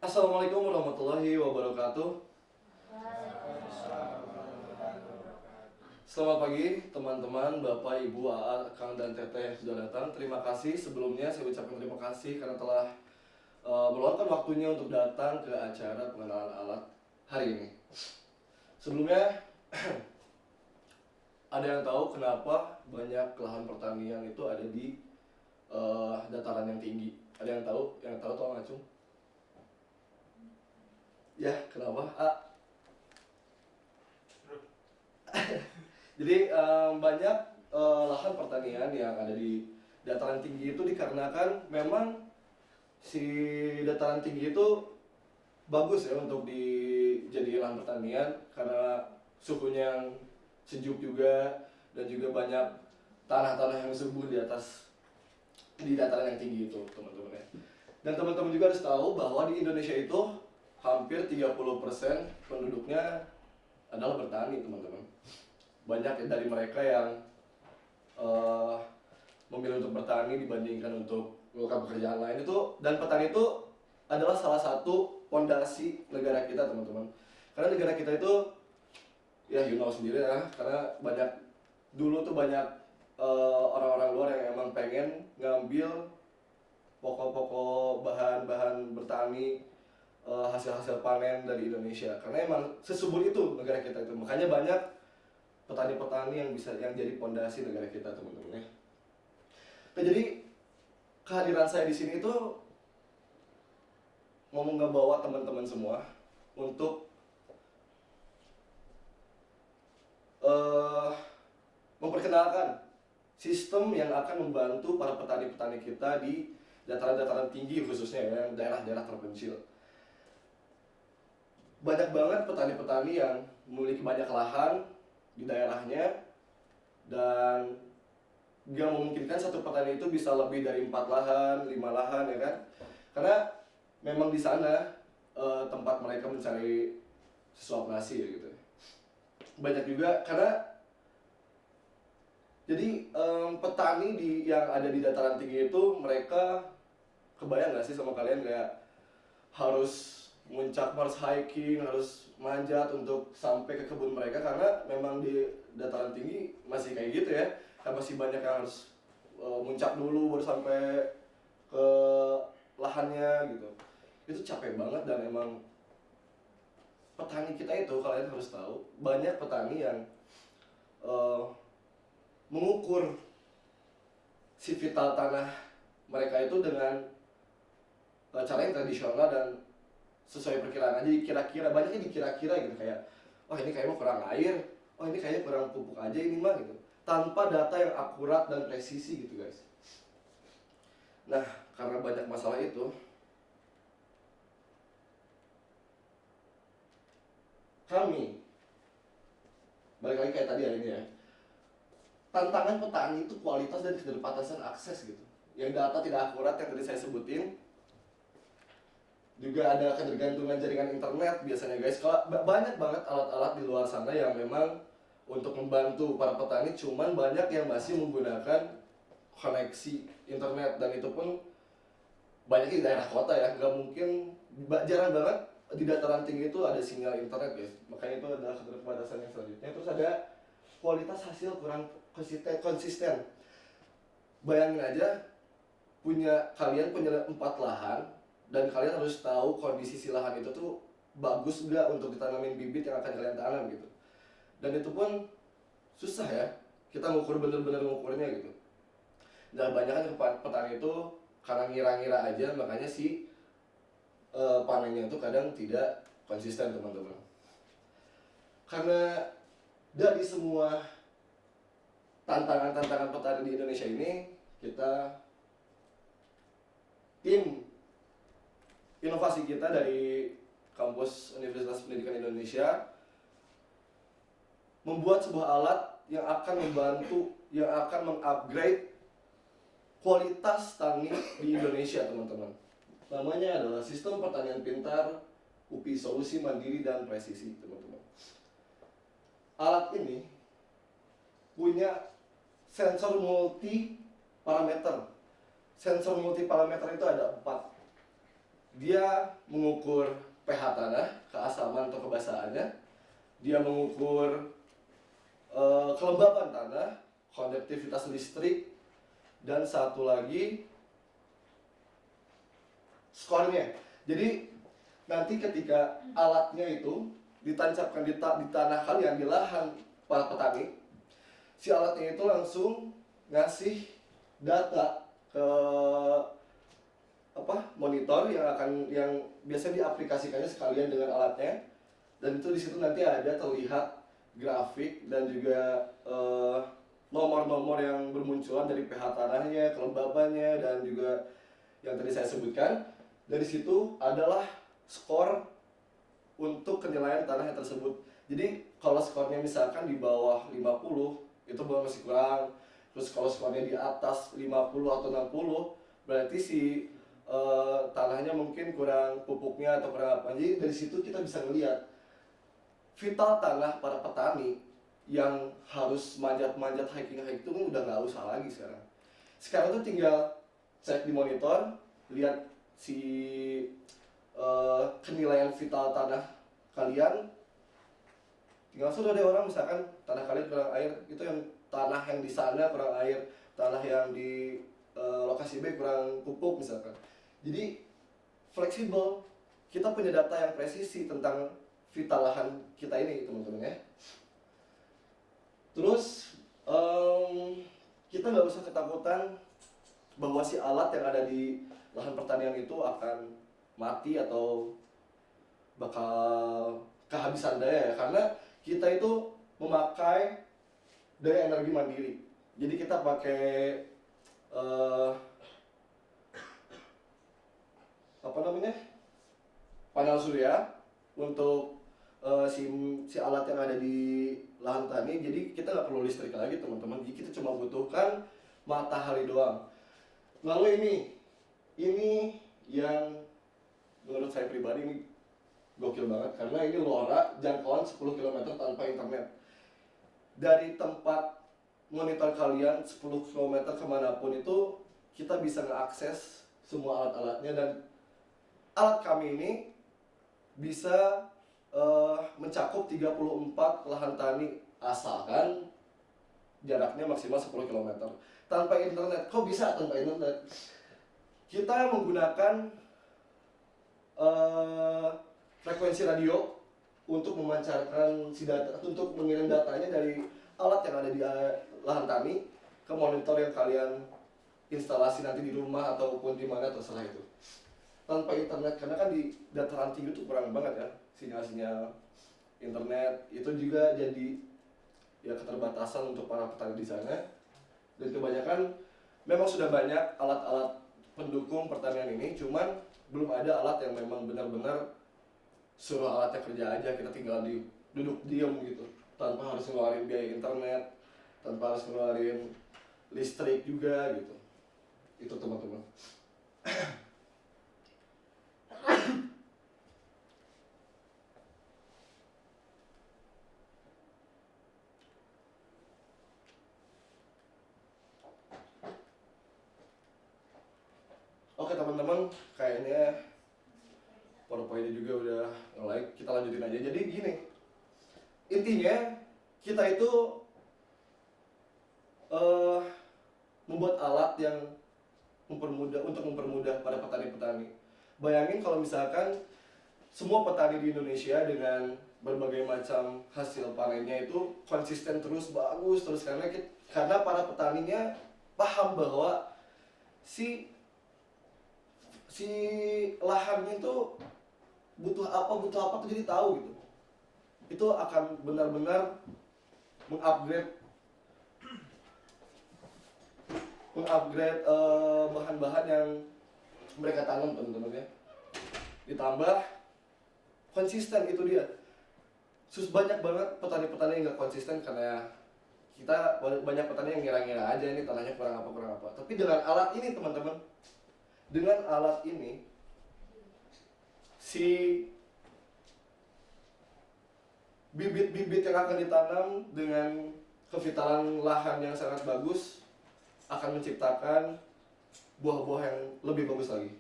Assalamualaikum warahmatullahi wabarakatuh. Selamat pagi teman-teman, Bapak, Ibu, AA, Kang, dan Teteh yang sudah datang. Terima kasih sebelumnya, saya ucapkan terima kasih karena telah meluangkan waktunya untuk datang ke acara pengenalan alat hari ini. Sebelumnya, ada yang tahu kenapa banyak lahan pertanian itu ada di dataran yang tinggi? Ada yang tahu? Yang tahu tolong acung. Ya, kenapa? Jadi banyak lahan pertanian yang ada di dataran tinggi itu dikarenakan memang si dataran tinggi itu bagus ya untuk dijadikan lahan pertanian karena suhunya yang sejuk juga dan juga banyak tanah-tanah yang subur di dataran yang tinggi itu, teman-teman ya. Dan teman-teman juga harus tahu bahwa di Indonesia itu hampir 30% penduduknya adalah bertani, teman-teman. Banyak dari mereka yang memilih untuk bertani dibandingkan untuk melakukan pekerjaan lain itu, dan petani itu adalah salah satu pondasi negara kita, teman-teman. Karena negara kita itu ya sendiri ya, karena dulu tuh banyak orang-orang luar yang emang pengen ngambil pokok-pokok bahan-bahan bertani, hasil-hasil panen dari Indonesia, karena emang sesubur itu negara kita itu. Makanya banyak petani-petani yang jadi pondasi negara kita, teman-teman ya. Nah, jadi kehadiran saya di sini itu mau ngebawa teman-teman semua untuk memperkenalkan sistem yang akan membantu para petani-petani kita di dataran-dataran tinggi, khususnya ya, daerah-daerah terpencil. Banyak banget petani-petani yang memiliki banyak lahan di daerahnya, dan yang memungkinkan satu petani itu bisa lebih dari 4 lahan, 5 lahan ya kan. Karena memang di sana tempat mereka mencari sesuap nasi ya gitu. Banyak juga karena jadi petani yang ada di dataran tinggi itu, mereka kebayang gak sih sama kalian kayak harus muncak, harus hiking, harus manjat untuk sampai ke kebun mereka, karena memang di dataran tinggi masih kayak gitu ya, kan masih banyak yang harus muncak dulu baru sampai ke lahannya gitu. Itu capek banget, dan emang petani kita itu, kalian harus tahu, banyak petani yang uh, mengukur si vital tanah mereka itu dengan cara yang tradisional dan sesuai perkiraan aja, kira-kira, banyaknya dikira-kira gitu, kayak wah ini kayaknya kurang air, oh ini kayaknya kurang pupuk aja ini mah gitu, tanpa data yang akurat dan presisi gitu guys. Nah, karena banyak masalah itu, kami balik lagi kayak tadi hari ini ya, tantangan petani itu kualitas dan keterbatasan akses gitu, yang data tidak akurat yang tadi saya sebutin. Juga ada ketergantungan jaringan internet biasanya guys. Kalau banyak banget alat-alat di luar sana yang memang untuk membantu para petani, cuman banyak yang masih menggunakan koneksi internet, dan itu pun banyak di daerah kota ya, nggak mungkin, jarang banget di dataran tinggi itu ada sinyal internet guys. Makanya itu adalah keterbatasan yang selanjutnya. Terus ada kualitas hasil kurang konsisten. Bayangin aja, kalian punya 4 lahan, dan kalian harus tahu kondisi si lahan itu tuh bagus nggak untuk ditanamin bibit yang akan kalian tanam gitu. Dan itu pun susah ya, kita bener-bener ngukurnya gitu. Dan banyak kan petani itu karena ngira-ngira aja, makanya si panennya itu kadang tidak konsisten, teman-teman. Karena dari semua tantangan-tantangan petani di Indonesia ini, tim inovasi kita dari kampus Universitas Pendidikan Indonesia membuat sebuah alat yang akan membantu, yang akan mengupgrade kualitas tani di Indonesia, teman-teman. Namanya adalah Sistem Pertanian Pintar UPI Solusi Mandiri dan Presisi, teman-teman. Alat ini punya sensor multi parameter. Sensor multi parameter itu ada 4. Dia mengukur pH tanah, keasaman atau kebasahannya. Dia mengukur kelembapan tanah, konduktivitas listrik, dan satu lagi skornya. Jadi nanti ketika alatnya itu ditancapkan di tanah kalian, di lahan para petani, si alatnya itu langsung ngasih data ke monitor yang biasa diaplikasikannya sekalian dengan alatnya, dan itu di situ nanti ada terlihat grafik dan juga nomor-nomor yang bermunculan dari pH tanahnya, kelembabannya, dan juga yang tadi saya sebutkan. Dari situ adalah skor untuk penilaian tanah yang tersebut. Jadi kalau skornya misalkan di bawah 50, itu masih kurang. Terus kalau skornya di atas 50 atau 60, berarti si tanahnya mungkin kurang pupuknya atau kurang apa. Jadi dari situ kita bisa melihat vital tanah para petani yang harus manjat-manjat hiking itu kan udah nggak usah lagi sekarang. Sekarang tuh tinggal cek di monitor, lihat si penilaian vital tanah kalian. Tinggal sudah ada orang misalkan tanah kalian kurang air, itu yang tanah yang di sana kurang air, tanah yang di lokasi B kurang pupuk misalkan. Jadi fleksibel, kita punya data yang presisi tentang vital lahan kita ini teman-teman ya. Terus kita nggak usah ketakutan bahwa si alat yang ada di lahan pertanian itu akan mati atau bakal kehabisan daya ya, karena kita itu memakai daya energi mandiri. Jadi kita pakai panel surya untuk si alat yang ada di lahan tani. Jadi kita nggak perlu listrik lagi teman-teman, jadi kita cuma butuhkan matahari doang. Lalu ini yang menurut saya pribadi ini gokil banget, karena ini LoRa jangkauan 10 km tanpa internet. Dari tempat monitor kalian 10 km kemanapun itu kita bisa ngeakses semua alat-alatnya, dan alat kami ini bisa mencakup 34 lahan tani asalkan jaraknya maksimal 10 km tanpa internet. Kok bisa tanpa internet? Kita menggunakan frekuensi radio untuk memancarkan si data, untuk mengirim datanya dari alat yang ada di lahan tani ke monitor yang kalian instalasi nanti di rumah ataupun di mana terserah itu. Tanpa internet, karena kan di dataran tinggi itu kurang banget ya sinyal-sinyal internet. Itu juga jadi ya keterbatasan untuk para petani di sana. Dan kebanyakan memang sudah banyak alat-alat pendukung pertanian ini, cuman belum ada alat yang memang benar-benar suruh alatnya kerja aja, kita tinggal duduk diam gitu, tanpa harus ngeluarin biaya internet, tanpa harus ngeluarin listrik juga gitu. Itu teman-teman. Oke teman-teman, kayaknya PowerPoint-nya juga udah nge-like, kita lanjutin aja. Jadi gini, intinya kita itu membuat alat yang untuk mempermudah pada petani-petani. Bayangin kalau misalkan semua petani di Indonesia dengan berbagai macam hasil panennya itu konsisten terus, bagus terus, karena para petaninya paham bahwa si lahannya itu butuh apa tuh, jadi tahu gitu. Itu akan benar-benar mengupgrade bahan-bahan yang mereka tanam teman-teman ya. Ditambah konsisten, itu dia. Banyak banget petani-petani yang nggak konsisten karena kita banyak petani yang ngira-ngira aja ini tanahnya kurang apa. Tapi dengan alat ini teman-teman, dengan alat ini si bibit-bibit yang akan ditanam dengan kevitalan lahan yang sangat bagus akan menciptakan buah-buah yang lebih bagus lagi.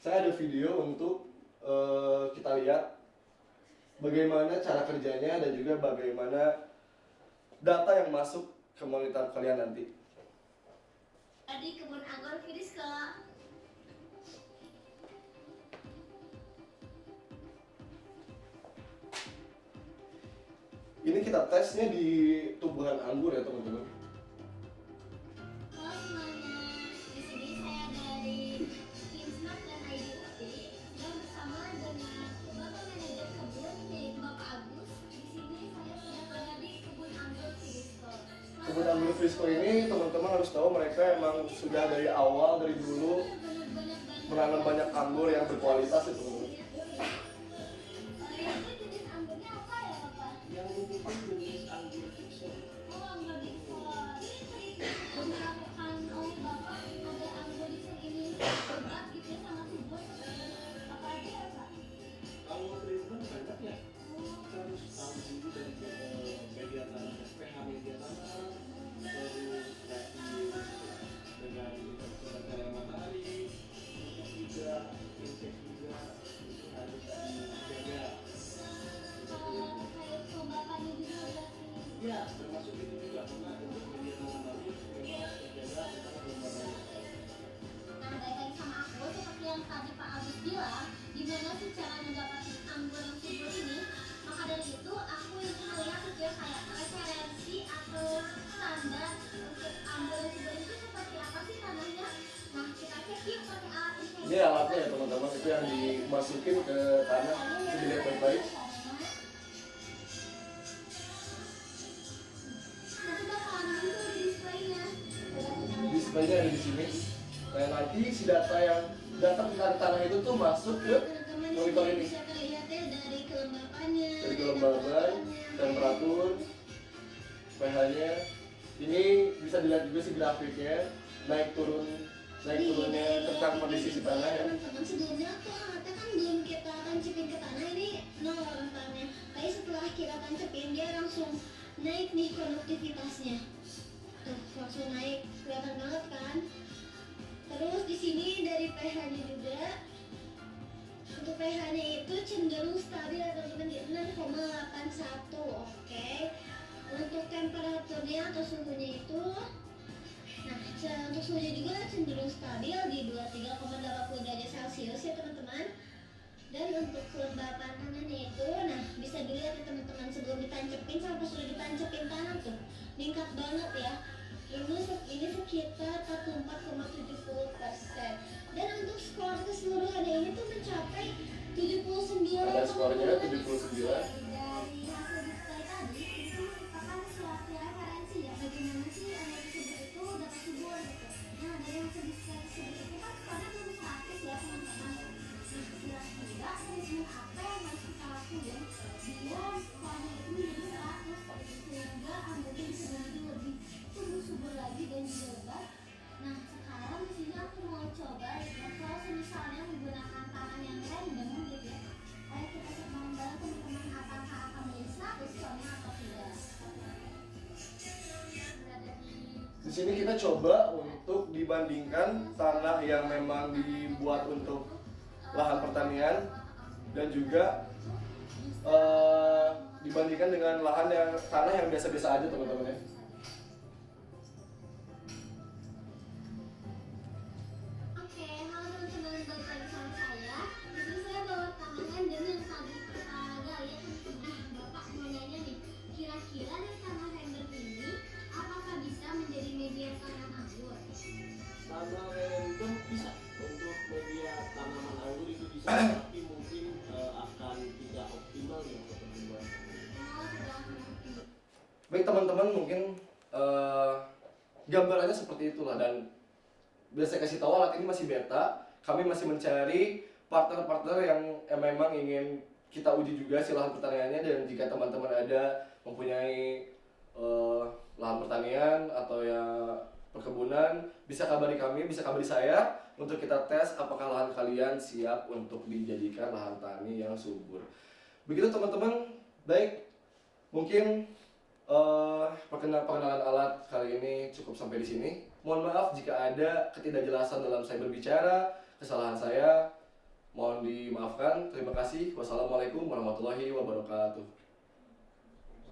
saya ada video untuk kita lihat bagaimana cara kerjanya dan juga bagaimana data yang masuk ke monitor kalian nanti. Di kebun anggur Firiska. Ini kita tesnya di tumbuhan anggur ya teman-teman. Halo semuanya, di sini saya dari tim Smart dan IDOT dan bersama dengan Bapak Manajer Kebun yaitu Bapak Agus. Di sini saya sudah berada di kebun anggur Firiska. Kebun anggur Frisco ini teman-teman harus tahu mereka emang sudah dari awal, dari dulu menanam banyak anggur yang berkualitas ya teman-teman. Itu jenis anggurnya apa ya Bapak? Yang ini jenis anggur Frisco. Oh, anggur Dixon. Ini sering dilakukan oleh Bapak ada anggur Dixon ini berat gitu ya sangat subur. Apa aja ya Pak? Kalau treatment banyak ya. Kita harus tahu dulu dari media tanah, pH media tanah, terus reaksi dengan intensitas cahaya matahari, terus juga insek juga itu harus dijaga. Kalau terkait kelembapannya juga berarti. Ya, termasuk itu juga karena untuk media tanah bagus memang harus dijaga tentang kelembabannya. Nah, baik lagi sama aku seperti yang tadi Pak Agus bilang, gimana sih cara mendapatkan anggur yang subur ini? Maka dari itu aku ingin melihat gitu ya kayak referensi atau standar untuk anggur yang subur itu seperti apa sih tanahnya? Nah, kita cek yuk pakai alat ini. Ini alatnya ya teman-teman, itu yang dimasukin ke tanah, bisa dilihat baik-baik. Nanti bakalan muncul di displaynya. Displaynya ada di sini. Nah nanti si data tentang tanah itu tuh masuk ke Teman-teman di monitor sini ini. bisa terlihat ya dari kelembapannya. Dari kelembaban, temperatur, pH-nya. Ini bisa dilihat juga si grafiknya, naik turunnya tentang kondisi si tanah ya. Teman-teman sebelumnya tuh alatnya kan belum kita tancapin ke tanah ini nol rentannya. Tapi setelah kita tancapin dia langsung naik nih konduktivitasnya. Tuh langsung naik, kelihatan banget kan? Terus di sini dari pH-nya juga. Untuk pH-nya itu cenderung stabil ya teman-teman di 6,81, oke. Untuk temperaturnya atau suhunya itu, nah untuk suhunya juga cenderung stabil di 23,80 derajat Celcius ya teman-teman. Dan untuk kelembapan tanahnya itu, nah bisa dilihat ya teman-teman sebelum ditancepin sampai sudah ditancepin tanah tuh meningkat banget ya. Ini sekitar 44,70%. Dan untuk skor keseluruhannya ini tuh mencapai 79. Ada skornya 79. Dari hasil display tadi itu merupakan suatu referensi ya bagaimana sih anggur subur itu dapat subur gitu. Nah dari hasil display tersebut itu kan skornya belum 100 ya teman-teman. Kira-kira dari semua HP yang harus kita lakuin biar skornya itu menjadi 100 sehingga anggurnya bisa menjadi lebih subur lagi dan juga lebat. Nah sekarang di sini aku mau coba ya kalau misalnya menggunakan tanah yang random gitu ya. Ayo kita coba bareng teman-teman apakah akan menjadi 100 skornya atau tidak. Berada Di sini kita coba untuk dibandingkan tanah yang memang dibuat untuk lahan pertanian dan juga dibandingkan dengan tanah yang biasa-biasa aja teman-teman ya. Oke, halo teman-teman, balik lagi sama saya. Di sini saya bawa tanaman dan yang tadi kita lihat Bapak mau nanya nih, kira-kira dari tanah random ini apakah bisa menjadi media tanam anggur? Tanah random bisa untuk media tanaman anggur itu bisa, tapi mungkin akan tidak optimal ya untuk pertumbuhan. Oh, tidak akan optimal. Baik teman-teman, mungkin gambarannya seperti itulah, dan biar saya kasih tahu alat ini masih beta. Kami masih mencari partner-partner yang memang ingin kita uji juga si lahan pertaniannya, dan jika teman-teman ada mempunyai lahan pertanian atau ya perkebunan, bisa kabari kami, bisa kabari saya untuk kita tes apakah lahan kalian siap untuk dijadikan lahan tani yang subur. Begitu teman-teman. Baik, mungkin perkenalan alat kali ini cukup sampai di sini. Mohon maaf jika ada ketidakjelasan dalam saya berbicara, kesalahan saya. Mohon dimaafkan. Terima kasih. Wassalamualaikum warahmatullahi wabarakatuh.